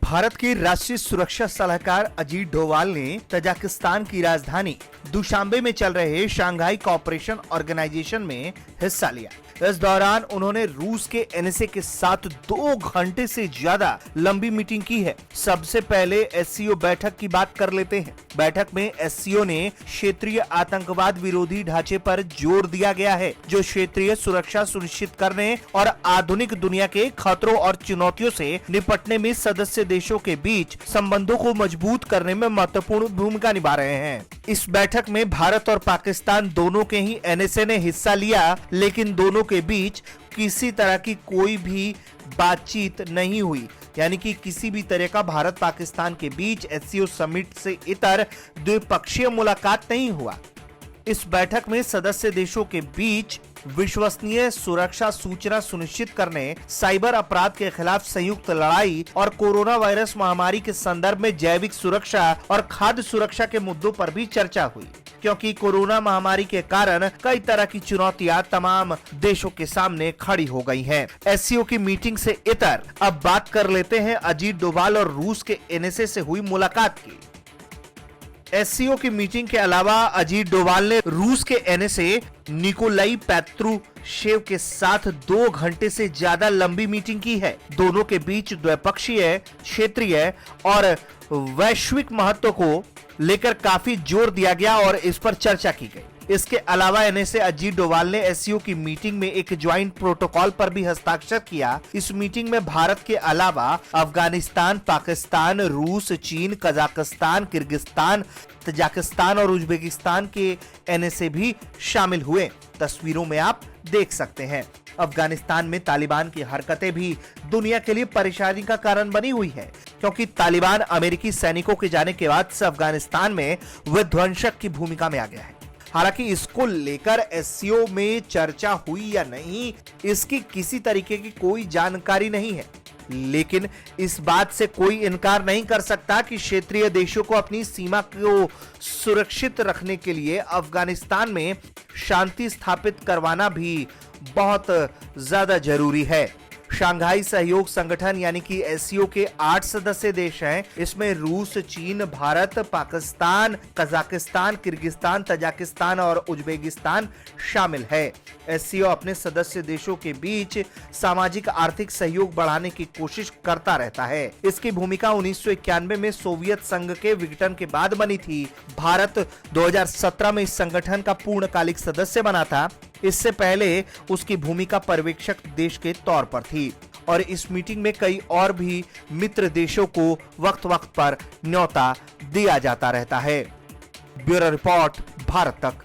भारत के राष्ट्रीय सुरक्षा सलाहकार अजीत डोभाल ने तजाकिस्तान की राजधानी दुशांबे में चल रहे शंघाई कोऑपरेशन ऑर्गेनाइजेशन में हिस्सा लिया। इस दौरान उन्होंने रूस के एनएसए के साथ 2 घंटे से ज्यादा लंबी मीटिंग की है। सबसे पहले एससीओ बैठक की बात कर लेते हैं। बैठक में एससीओ ने क्षेत्रीय आतंकवाद विरोधी ढांचे पर जोर दिया गया है, जो क्षेत्रीय सुरक्षा सुनिश्चित करने और आधुनिक दुनिया के खतरों और चुनौतियों से निपटने में सदस्य देशों के बीच संबंधों को मजबूत करने में महत्वपूर्ण भूमिका निभा रहे हैं। इस बैठक में भारत और पाकिस्तान दोनों के ही एनएसए ने हिस्सा लिया, लेकिन दोनों के बीच किसी तरह की कोई भी बातचीत नहीं हुई, यानी कि किसी भी तरह का भारत पाकिस्तान के बीच एससीओ समिट से इतर द्विपक्षीय मुलाकात नहीं हुआ। इस बैठक में सदस्य देशों के बीच विश्वसनीय सुरक्षा सूचना सुनिश्चित करने, साइबर अपराध के खिलाफ संयुक्त लड़ाई और कोरोना वायरस महामारी के संदर्भ में जैविक सुरक्षा और खाद्य सुरक्षा के मुद्दों पर भी चर्चा हुई, क्योंकि कोरोना महामारी के कारण कई तरह की चुनौतियां तमाम देशों के सामने खड़ी हो गई हैं। एससीओ की मीटिंग से इतर अब बात कर लेते हैं अजीत डोभाल और रूस के एनएसए से हुई मुलाकात की। एससीओ की मीटिंग के अलावा अजीत डोभाल ने रूस के एनएसए निकोलाई पेत्रुशेव के साथ 2 घंटे से ज्यादा लंबी मीटिंग की है। दोनों के बीच द्विपक्षीय, क्षेत्रीय और वैश्विक महत्व को लेकर काफी जोर दिया गया और इस पर चर्चा की गई। इसके अलावा एनएसए अजीत डोभाल ने एससीओ की मीटिंग में एक ज्वाइंट प्रोटोकॉल पर भी हस्ताक्षर किया। इस मीटिंग में भारत के अलावा अफगानिस्तान, पाकिस्तान, रूस, चीन, कजाकिस्तान, किर्गिस्तान, तजाकिस्तान और उज्बेकिस्तान के एनएसए भी शामिल हुए। तस्वीरों में आप देख सकते हैं। अफगानिस्तान में तालिबान की हरकतें भी दुनिया के लिए परेशानी का कारण बनी हुई है, क्योंकि तालिबान अमेरिकी सैनिकों के जाने के बाद से अफगानिस्तान में विध्वंसक की भूमिका में आ गया है। हालांकि इसको लेकर एससीओ में चर्चा हुई या नहीं, इसकी किसी तरीके की कोई जानकारी नहीं है, लेकिन इस बात से कोई इनकार नहीं कर सकता कि क्षेत्रीय देशों को अपनी सीमा को सुरक्षित रखने के लिए अफगानिस्तान में शांति स्थापित करवाना भी बहुत ज्यादा जरूरी है। शंघाई सहयोग संगठन यानी कि एससीओ के 8 सदस्य देश हैं। इसमें रूस, चीन, Bharat, Pakistan, Kazakhstan, Kyrgyzstan, Tajikistan और उज्बेकिस्तान शामिल है। एससीओ अपने सदस्य देशों के बीच सामाजिक आर्थिक सहयोग बढ़ाने की कोशिश करता रहता है। इसकी भूमिका 1991 में सोवियत संघ के विघटन के बाद बनी थी। भारत 2017 में इस संगठन का पूर्णकालिक सदस्य बना था। इससे पहले उसकी भूमिका पर्यवेक्षक देश के तौर पर थी और इस मीटिंग में कई और भी मित्र देशों को वक्त वक्त पर न्योता दिया जाता रहता है। ब्यूरो रिपोर्ट, भारत तक।